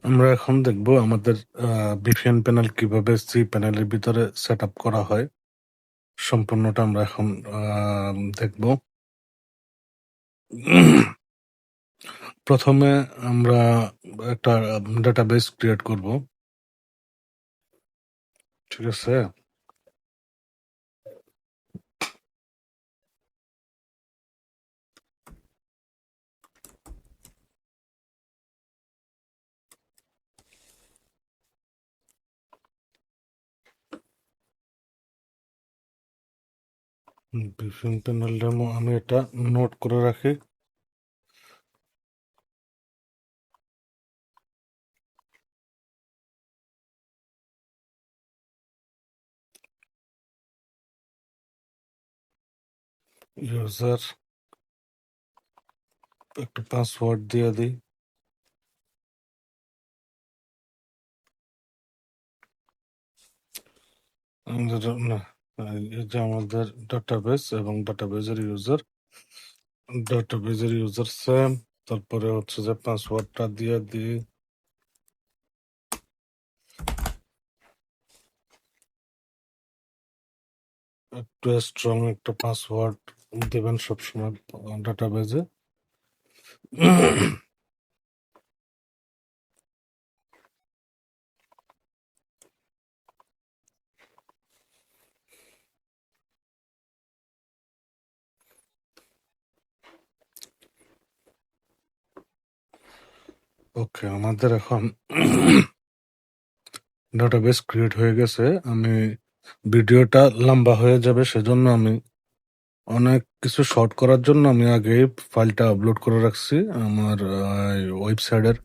আমরা এখন দেখব আমাদের VPN প্যানেল কিভাবে সি প্যানেলের ভিতরে সেট আপ করা হয়। সম্পূর্ণটা আমরা এখন দেখব। প্রথমে আমরা একটা ডাটাবেস ক্রিয়েট করব, ঠিক আছে। VPN প্যানেল ডেমো আমি এটা নোট করে রাখি। ইউজার একটা পাসওয়ার্ড দিয়ে দিই। না, এই যে আমাদের ডাটাবেস এবং ডাটাবেজের ইউজার সেম। তারপরে হচ্ছে যে পাসওয়ার্ডটা দিয়ে দিই। একটু স্ট্রং একটা পাসওয়ার্ড দেবেন সবসময় ডাটাবেজে। ওকে, আমাদের এখন ডাটাবেস ক্রিয়েট হয়ে গেছে। আমি ভিডিওটা লম্বা হয়ে যাবে, সেজন্য আমি অনেক কিছু শর্ট করার জন্য আমি আগে ফাইলটা আপলোড করে রাখছি আমার ওয়েবসাইটের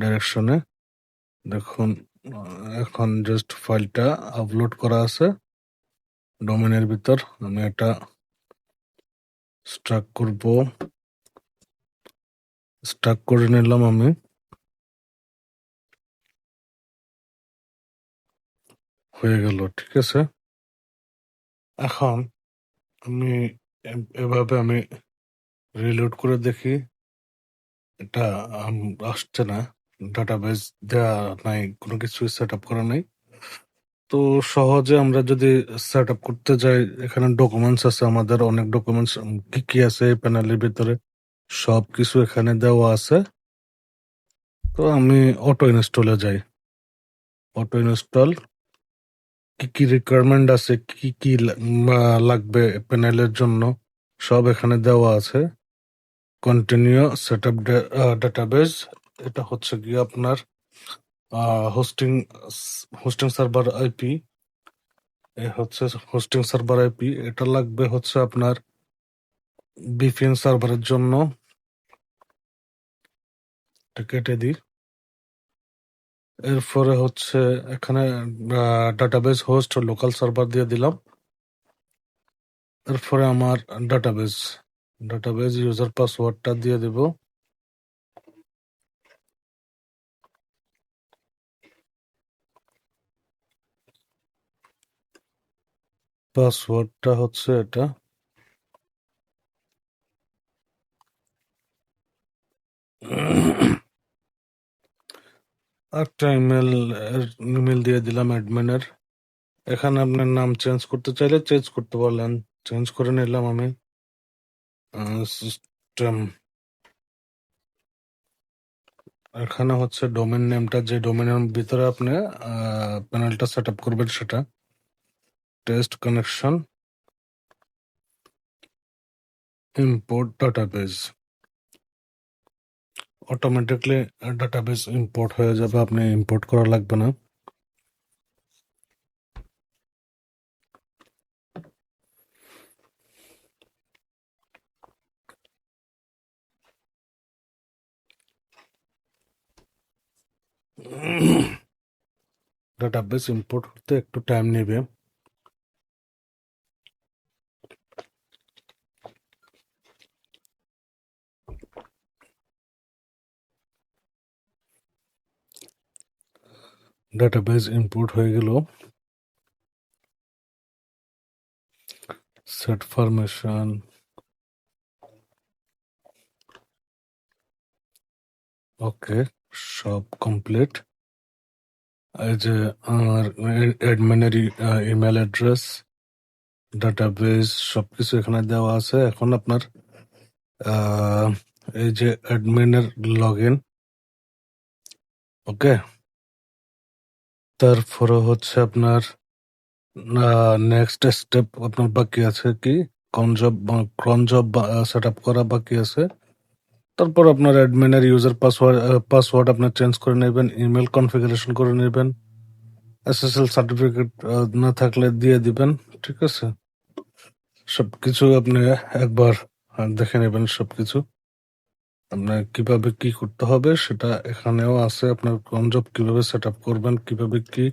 ডাইরেকশনে। দেখুন, এখন জাস্ট ফাইলটা আপলোড করা আছে ডোমেনের ভিতর। আমি এটা স্টাক করে নিলাম আমি। হয়ে গেল, ঠিক আছে। এখন আমি এভাবে আমি রিলোড করে দেখি, এটা আসছে না। ডাটাবেস দেওয়া নাই, কোনো কিছু সেট আপ করা নাই। তো সহজে আমরা যদি সেট আপ করতে যাই, এখানে ডকুমেন্টস আছে, আমাদের অনেক ডকুমেন্টস কি কি আছে এই প্যানেলের ভিতরে সব কিছু এখানে দেওয়া আছে। তো আমি অটো ইনস্টলে যাই। অটো ইনস্টল, কি কি রিকোয়ারমেন্ট আছে, কি কি লাগবে প্যানেলের জন্য, সব এখানে দেওয়া আছে। কন্টিনিউ সেট আপ ডাটাবেস, এটা হচ্ছে গিয়ে আপনার হোস্টিং হোস্টিং সার্ভার আইপি। হচ্ছে হোস্টিং সার্ভার আইপি, এটা লাগবে হচ্ছে আপনার VPN সার্ভারের জন্য। এটা কেটে দিই। এরপরে হচ্ছে এখানে ডাটাবেস হোস্ট লোকাল সার্ভার দিয়ে দিলাম। এরপরে আমার ডাটাবেস ইউজার পাসওয়ার্ডটা দিয়ে দেব। পাসওয়ার্ডটা হচ্ছে এটা। একটা ইমেল দিয়ে দিলাম অ্যাডমিনের। এখানে আপনার নাম চেঞ্জ করতে চাইলে চেঞ্জ করতে পারলেন। চেঞ্জ করে নিলাম আমি। সিস্টেম, এখানে হচ্ছে ডোমেন নেমটা, যে ডোমেনের ভিতরে আপনি প্যানেলটা সেট আপ করবেন সেটা test connection import database. Automatically database import হয়ে যাবে, আপনি ইম্পোর্ট করা লাগবে না। ডাটাবেস ইম্পোর্ট করতে একটু টাইম নেবে। ডাটাবেস ইম্পোর্ট হয়ে গেল। সেট ফরমেশন, ওকে, সব কমপ্লিট। এই যে আমার অ্যাডমিনের ইমেল অ্যাড্রেস, ডাটাবেস সবকিছু এখানে দেওয়া আছে। এখন আপনার আহ, এই যে অ্যাডমিনের লগ ইন, ওকে। তারপরে হচ্ছে আপনার নেক্সট স্টেপ আপনার বাকি আছে কি, ক্রন জব সেট আপ করা বাকি আছে। তারপর আপনার অ্যাডমিনের ইউজার পাসওয়ার্ড আপনার চেঞ্জ করে নেবেন, ইমেল কনফিগারেশন করে নেবেন, এসএসএল সার্টিফিকেট না থাকলে দিয়ে দিবেন, ঠিক আছে। সবকিছু আপনি একবার দেখে নেবেন সবকিছু। আপনার কিভাবে কি করতে হবে সেটা এখানেও আছে, আপনার কোন জব কিভাবে সেট আপ করবেন, কিভাবে কি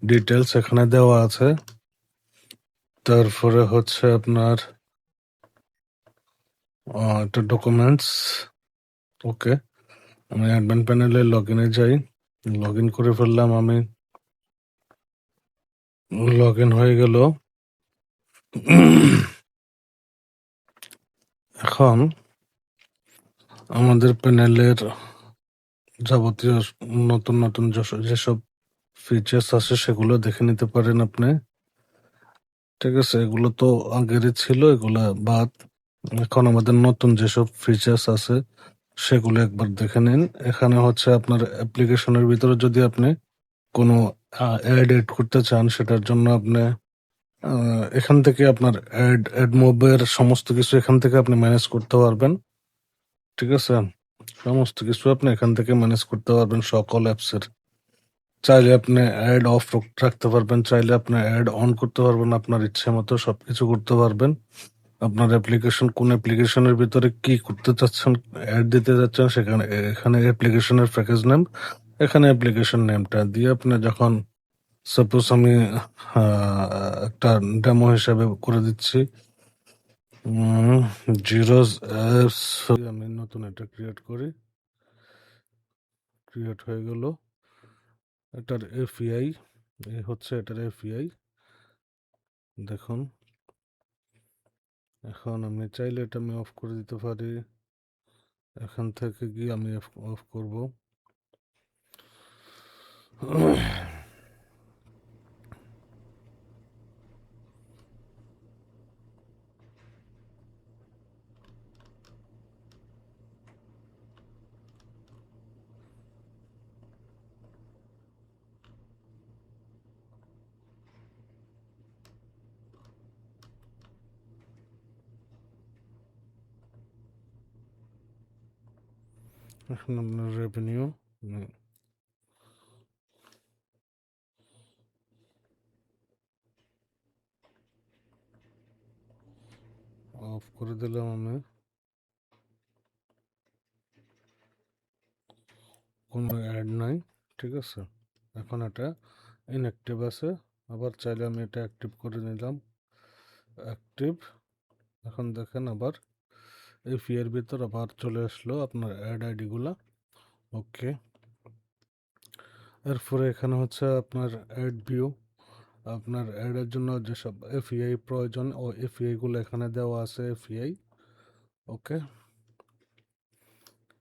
ডিটেলস এখানে দেওয়া আছে। তারপরে হচ্ছে আপনার একটা ডকুমেন্টস, ওকে। আমি অ্যাডমিন প্যানেলে লগ ইনে যাই, লগ ইন করে ফেললাম, আমি লগ ইন হয়ে গেল। এখন আমাদের প্যানেলের যাবতীয় নতুন নতুন যেসব ফিচার্স আছে সেগুলো দেখে নিতে পারেন আপনি, ঠিক আছে। এগুলো তো আগেরই ছিল, এগুলা বাদ। এখন আমাদের নতুন যেসব ফিচার্স আছে সেগুলো একবার দেখে নিন। এখানে হচ্ছে আপনার অ্যাপ্লিকেশনের ভিতরে যদি আপনি কোনো অ্যাড এড করতে চান, সেটার জন্য আপনি এখান থেকে আপনার অ্যাড মোবের সমস্ত কিছু এখান থেকে আপনি ম্যানেজ করতে পারবেন, ঠিক আছে। সমস্ত কিছু আপনি এখান থেকে ম্যানেজ করতে পারবেন সকল অ্যাপসের। চাইলে আপনি অ্যাড অফ রাখতে পারবেন, চাইলে আপনি অ্যাড অন করতে পারবেন, আপনার ইচ্ছে মতো সবকিছু করতে পারবেন। আপনার অ্যাপ্লিকেশন কোন অ্যাপ্লিকেশনের ভিতরে কি করতে চাচ্ছেন, অ্যাড দিতে যাচ্ছেন, সেখানে এখানে অ্যাপ্লিকেশনের প্যাকেজ নেম, এখানে অ্যাপ্লিকেশন নেমটা দিয়ে আপনি যখন, সাপোজ আমি একটা ডেমো হিসাবে করে দিচ্ছি, জিরোস অ্যাপস, আমি নতুন একটা ক্রিয়েট করি, ক্রিয়েট হয়ে গেল। এটার এপিআই এই হচ্ছে এটার এপিআই, দেখুন। এখন আমি চাইলে এটা আমি অফ করে দিতে পারি, এখান থেকে গিয়ে আমি অফ করব। এখন আপনার রেভিনিউ অফ করে দিলাম আমি, কোনো অ্যাড নাই, ঠিক আছে। এখন এটা ইনঅ্যাক্টিভ আছে, আবার চাইলে আমি এটা অ্যাক্টিভ করে নিলাম, অ্যাক্টিভ। এখন দেখেন আবার এই ফিয়ের ভিতর আবার চলে আসলো আপনার অ্যাড আইডিগুলা, ওকে। এরপরে এখানে হচ্ছে আপনার অ্যাড ভিউ, আপনার অ্যাডের জন্য যেসব এফইআই প্রয়োজন ও এফইআইগুলো এখানে দেওয়া আছে, এফইআই, ওকে।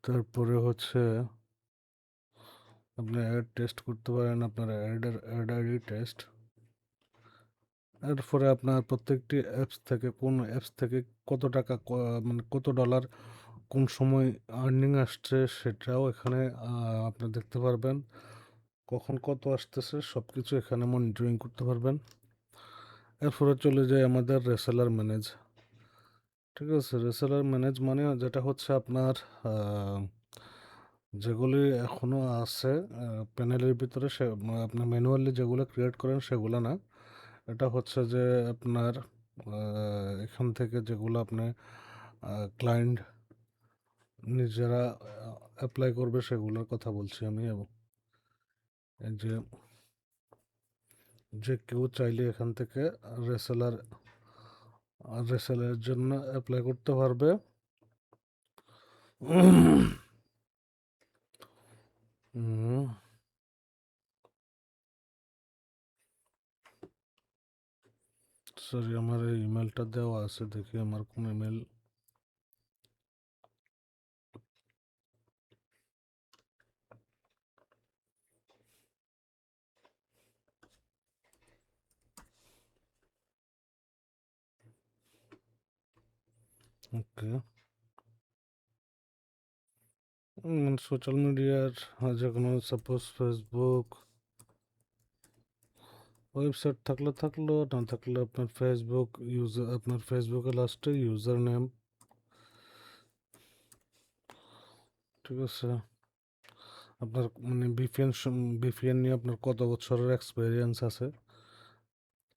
তারপরে হচ্ছে আপনি অ্যাড টেস্ট করতে পারেন, আপনার অ্যাড আইডি টেস্ট। এরপরে আপনার প্রত্যেকটি অ্যাপস থেকে কোন অ্যাপস থেকে কত টাকা মানে কত ডলার কোন সময় আর্নিং আসছে সেটাও এখানে আপনি দেখতে পারবেন, কখন কত আসতেছে সব কিছু এখানে মনিটরিং করতে পারবেন। এরপরে চলে যায় আমাদের রেসেলার ম্যানেজ, ঠিক আছে। রেসেলার ম্যানেজ মানে যেটা হচ্ছে আপনার যেগুলি এখনো আছে প্যানেলের ভিতরে, সে আপনার ম্যানুয়ালি যেগুলো ক্রিয়েট করেন সেগুলো না, এটা হচ্ছে যে আপনার এখান থেকে যেগুলো আপনি ক্লায়েন্ট নিজেরা অ্যাপ্লাই করবে সেগুলোর কথা বলছি আমি। এবং এই যে যে কেউ চাইলে এখান থেকে রেসেলার রেসেলের জন্য অ্যাপ্লাই করতে পারবে। সরি, আমার এই ইমেলটা দেওয়া আছে, দেখি আমার কোন ইমেল। ওকে। সোশ্যাল মিডিয়ার যে কোনো সাপোজ ফেসবুক ওয়েবসাইট থাকলে থাকলো, না থাকলে আপনার ফেসবুক ইউজার, আপনার ফেসবুকে লাস্টে ইউজার নেম, ঠিক আছে। আপনার মানে বিপিএন নিয়ে আপনার কত বছরের এক্সপিরিয়েন্স আছে,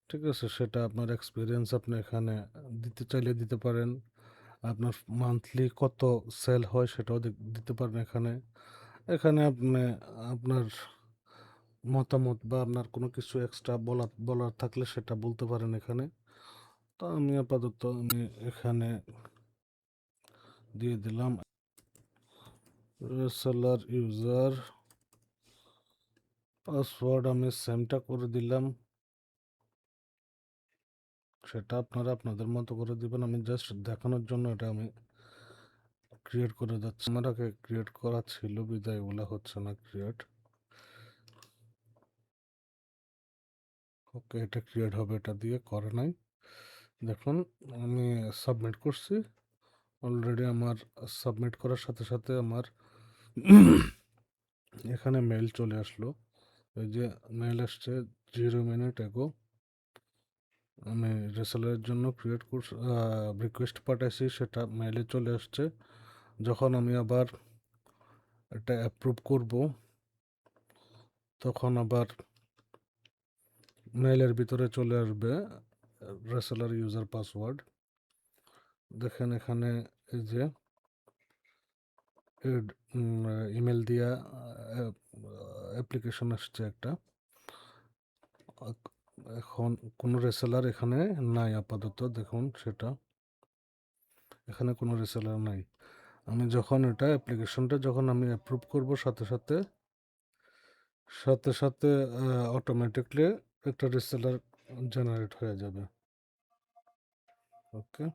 ঠিক আছে, সেটা আপনার এক্সপিরিয়েন্স আপনি এখানে দিতে চাইলে দিতে পারেন। আপনার মান্থলি কত সেল হয় সেটাও দিতে পারেন এখানে। এখানে আপনি আপনার মতামত বা আপনার কোনো কিছু এক্সট্রা বলার থাকলে সেটা বলতে পারেন এখানে। তো আমি আপাতত আমি এখানে দিয়ে দিলাম রেসেলার ইউজার পাসওয়ার্ড, আমি সেমটা করে দিলাম। সেটা আপনারা আপনাদের মতো করে দিবেন, আমি জাস্ট দেখানোর জন্য এটা আমি ক্রিয়েট করে যাচ্ছি। আমার আগে ক্রিয়েট করা ছিল বিদায় এগুলো হচ্ছে না ক্রিয়েট। ওকে, এটা ক্রিয়েট হবে, এটা দিয়ে করে নাই। দেখুন আমি সাবমিট করছি অলরেডি। আমার সাবমিট করার সাথে সাথে আমার এখানে মেল চলে আসলো। এই যে মেল আসছে 0 মিনিট এগো। আমি রেসেলারের জন্য রিকোয়েস্ট পাঠাইছি, সেটা মেলে চলে আসছে। যখন আমি আবার এটা অ্যাপ্রুভ করব তখন আবার মেলের ভিতরে চলে আসবে রেসেলার ইউজার পাসওয়ার্ড। দেখেন এখানে এই যে ইমেল দিয়া অ্যাপ্লিকেশন আসছে একটা। এখন কোনো রেসেলার এখানে নাই আপাতত, দেখুন সেটা এখানে কোনো রেসেলার নাই। আমি যখন এটা অ্যাপ্লিকেশনটা যখন আমি অ্যাপ্রুভ করব সাথে সাথে সাথে সাথে অটোমেটিকলি একটা রিসেলার জেনারেট হয়ে যাবে। ওকে,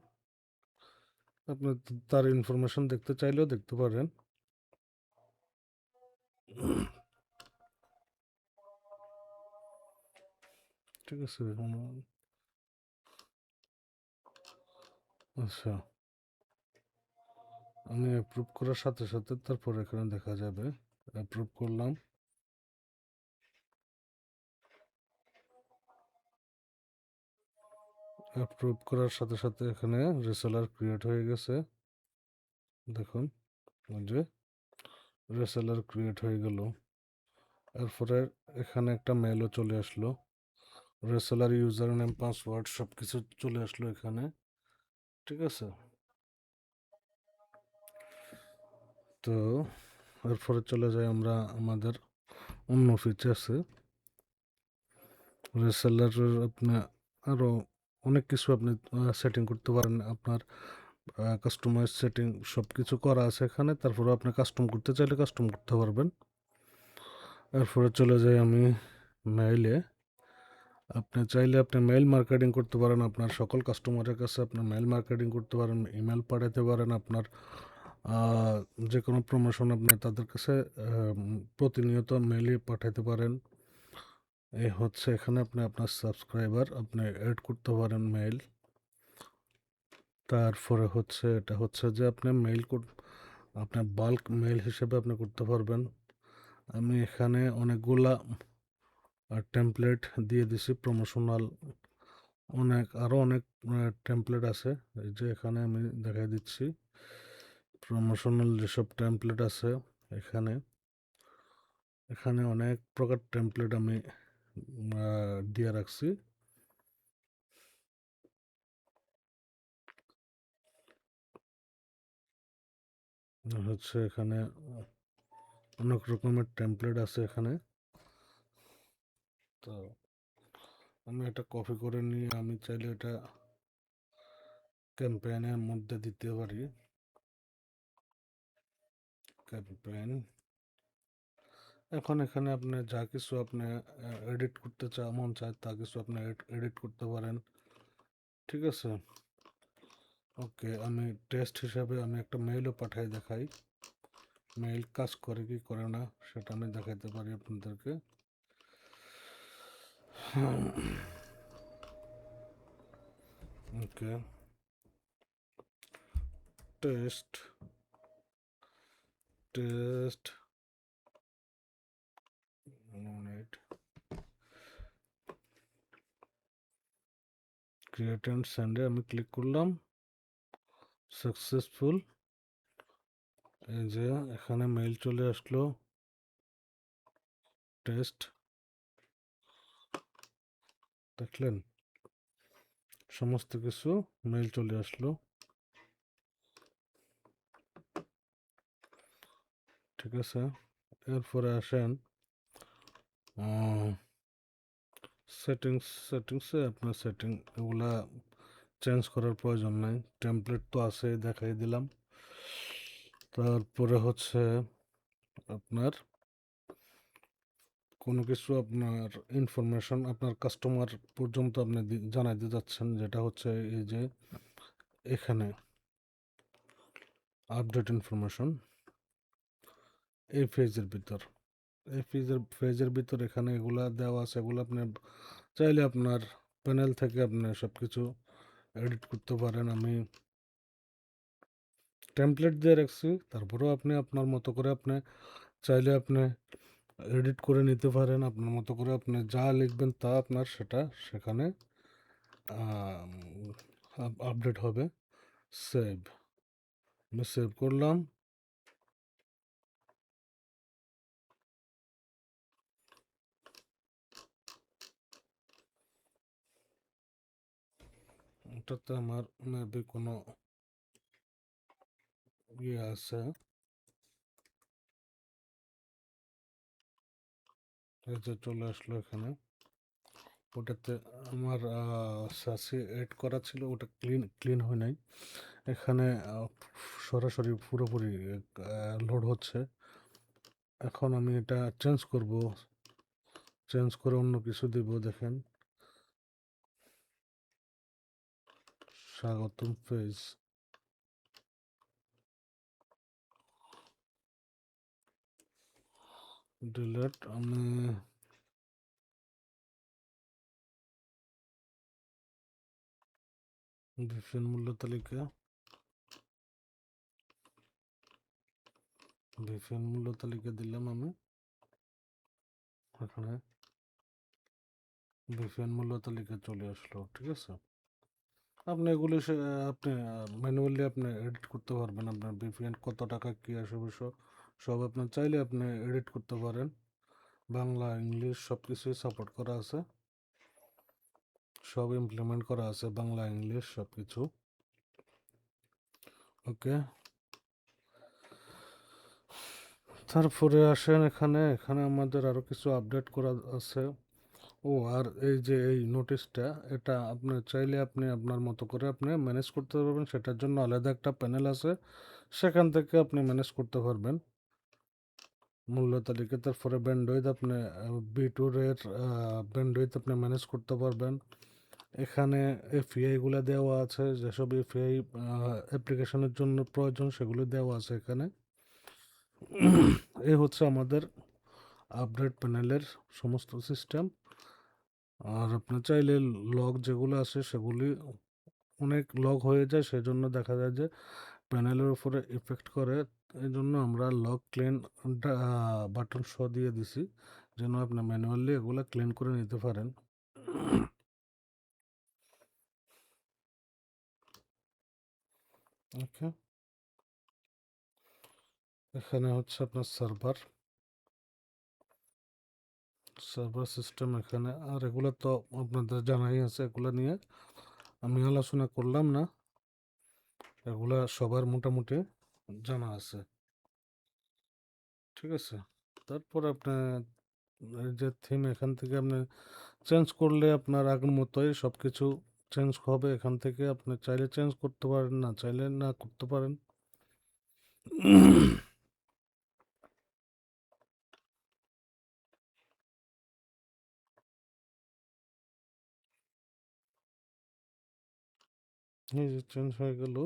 আপনি তার ইনফরমেশন দেখতে চাইলেও দেখতে পারেন। ঠিক আছে, আচ্ছা আমি অ্যাপ্রুভ করার সাথে সাথে তারপর এখানে দেখা যাবে। অ্যাপ্রুভ করলাম, অ্যাপ্রুভ করার সাথে সাথে এখানে রিসেলার ক্রিয়েট হয়ে গেছে। দেখুন যে রেসেলার ক্রিয়েট হয়ে গেল। এরপরে এখানে একটা মেলও চলে আসলো, রেসেলার ইউজার নেম পাসওয়ার্ড সব কিছু চলে আসলো এখানে, ঠিক আছে। তো এরপরে চলে যাই আমরা আমাদের অন্য ফিচার্সে। রেসেলারের আপনি আরও অনেক কিছু আপনি সেটিং করতে পারেন। আপনার কাস্টমাইজ সেটিং সব কিছু করা আছে এখানে, তারপরে আপনি কাস্টম করতে চাইলে কাস্টম করতে পারবেন। এরপরে চলে যাই আমি মেইলে। আপনি চাইলে আপনি মেইল মার্কেটিং করতে পারেন, আপনার সকল কাস্টমারের কাছে আপনি মেইল মার্কেটিং করতে পারেন, ইমেল পাঠাতে পারেন। আপনার যে কোনো প্রমোশন আপনি তাদের কাছে প্রতিনিয়ত মেইলে পাঠাতে পারেন। এই হচ্ছে এখানে আপনি আপনার সাবস্ক্রাইবার আপনি অ্যাড করতে পারেন মেইল। তারপরে হচ্ছে এটা হচ্ছে যে আপনি আপনার বাল্ক মেইল হিসেবে আপনি করতে পারবেন। আমি এখানে অনেকগুলা টেমপ্লেট দিয়ে দিছি প্রমোশনাল, আরও অনেক টেমপ্লেট আছে। এই যে এখানে আমি দেখাই দিচ্ছি প্রমোশনাল যেসব টেমপ্লেট আছে এখানে। এখানে অনেক প্রকার টেমপ্লেট আমি দিয়ে রাখছি। হচ্ছে এখানে অনেক রকমের টেমপ্লেট আছে এখানে। তো আমি এটা কপি করে নিয়ে আমি চাইলে এটা ক্যাম্পেইনের মধ্যে দিতে পারি। ক্যাম্পেইন, এখন এখানে আপনি যা কিছু আপনি এডিট করতে মন চায় তা কিছু আপনি এডিট করতে পারেন, ঠিক আছে। ওকে, আমি টেস্ট হিসাবে আমি একটা মেইলও পাঠাই দেখাই, মেইল কাজ করে কি করে না সেটা আমি দেখাইতে পারি আপনাদেরকে। ওকে, টেস্ট টেস্ট ক্রিয়েট অ্যান্ড সেন্ডে আমি ক্লিক করলাম, সাকসেসফুল। এই যে এখানে মেইল চলে আসলো, টেস্ট, দেখলেন সমস্ত কিছু মেইল চলে আসলো। ঠিক আছে, এরপরে আসেন সেটিংসে আপনার সেটিং এগুলা চেঞ্জ করার প্রয়োজন নাই, টেমপ্লেট তো আছে, দেখাই দিলাম। তারপরে হচ্ছে আপনার কোনো কিছু আপনার ইনফরমেশন আপনার কাস্টমার পর্যন্ত আপনি জানাইতে যাচ্ছেন, যেটা হচ্ছে এই যে এখানে আপডেট ইনফরমেশন এই ফেজের ভিতর এখানে এগুলা দেওয়া আছে। এগুলো আপনি চাইলে আপনার প্যানেল থেকে আপনি সব কিছু এডিট করতে পারেন। আমি টেমপ্লেট দিয়ে রাখছি, তারপরেও আপনি আপনার মতো করে আপনি চাইলে আপনি এডিট করে নিতে পারেন। আপনার মতো করে আপনি যা লিখবেন তা আপনার সেটা সেখানে আপডেট হবে। সেভ, আমি সেভ করলাম। এটাতে আমার মেবি কোনো ইয়ে আছে, এই যে চলে আসলো এখানে। ওটাতে আমার সাসি এড করা ছিল, ওটা ক্লিন হয় নাই। এখানে সরাসরি পুরোপুরি লোড হচ্ছে। এখন আমি এটা চেঞ্জ করব, চেঞ্জ করে অন্য কিছু দিব। দেখেন, স্বাগতম পেজ, ডিলেট, আমি ভিপিএন মূল্য তালিকা, দিলাম আমি এখানে। ভিপিএন মূল্য তালিকা চলে আসলো। ঠিক আছে, আপনি এগুলি আপনি ম্যানুয়ালি আপনি এডিট করতে পারবেন। আপনার ভিপিএন কত টাকা কী আসে অবশ্য সব আপনার চাইলে আপনি এডিট করতে পারেন। বাংলা ইংলিশ সব কিছুই সাপোর্ট করা আছে, সব ইমপ্লিমেন্ট করা আছে, বাংলা ইংলিশ সব কিছু। ওকে, তারপরে আসেন এখানে। এখানে আমাদের আরও কিছু আপডেট করা আছে। ও আর এই যে এই নোটিশটা, এটা আপনি চাইলে আপনি আপনার মতো করে আপনি ম্যানেজ করতে পারবেন। সেটার জন্য আলাদা একটা প্যানেল আছে, সেখান থেকে আপনি ম্যানেজ করতে পারবেন মূল্য তালিকা। তারপরে ব্যান্ডউইথ, আপনি বিটুরের ব্যান্ডউইথ আপনি ম্যানেজ করতে পারবেন। এখানে এফিআইগুলো দেওয়া আছে, যেসব এফিআই অ্যাপ্লিকেশনের জন্য প্রয়োজন সেগুলো দেওয়া আছে এখানে। এই হচ্ছে আমাদের আপডেট প্যানেলের সমস্ত সিস্টেম। আর আপনি চাইলে লগ যেগুলো আছে সেগুলি অনেক লগ হয়ে যায়, সেজন্য দেখা যায় যে প্যানেলের উপরে ইফেক্ট করে। এই জন্য আমরা লগ ক্লিন বাটন শো দিয়ে দিছি, যেন আপনি ম্যানুয়ালি এগুলো ক্লিন করে নিতে পারেন। ওকে, এখানে হচ্ছে আপনার সার্ভার সিস্টেম এখানে। আর এগুলো তো আপনাদের জানাই আছে, এগুলো নিয়ে আমি আলোচনা করলাম না, এগুলা সবার মোটামুটি জানা আছে। ঠিক আছে, তারপর আপনার এই যে থিম, এখান থেকে আপনি চেঞ্জ করলে আপনার আগের মতোই সব কিছু চেঞ্জ হবে। এখান থেকে আপনি চাইলে চেঞ্জ করতে পারেন, না চাইলে না করতে পারেন। এই যে চেঞ্জ হয়ে গেল।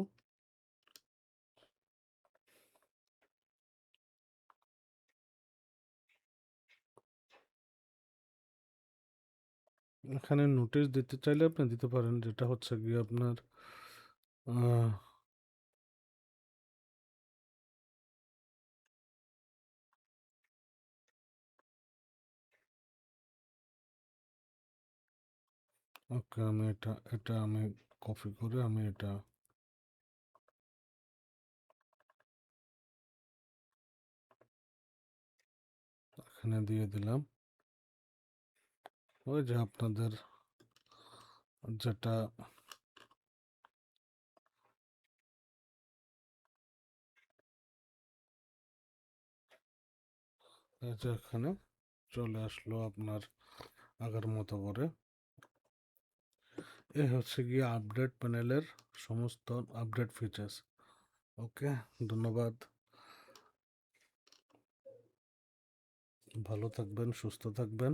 এখানে নোটিশ দিতে চাইলে আপনি দিতে পারেন, যেটা হচ্ছে গিয়ে আপনার ওকে, আমি এটা আমি কপি করে আমি এটা এখানে দিয়ে দিলাম। ওই যে আপনাদের যেটা এই যে এখানে চলে আসলো আপনার আগের মতো করে। এ হচ্ছে গিয়ে আপডেট প্যানেলের সমস্ত আপডেট ফিচার্স। ওকে, ধন্যবাদ। ভালো থাকবেন, সুস্থ থাকবেন।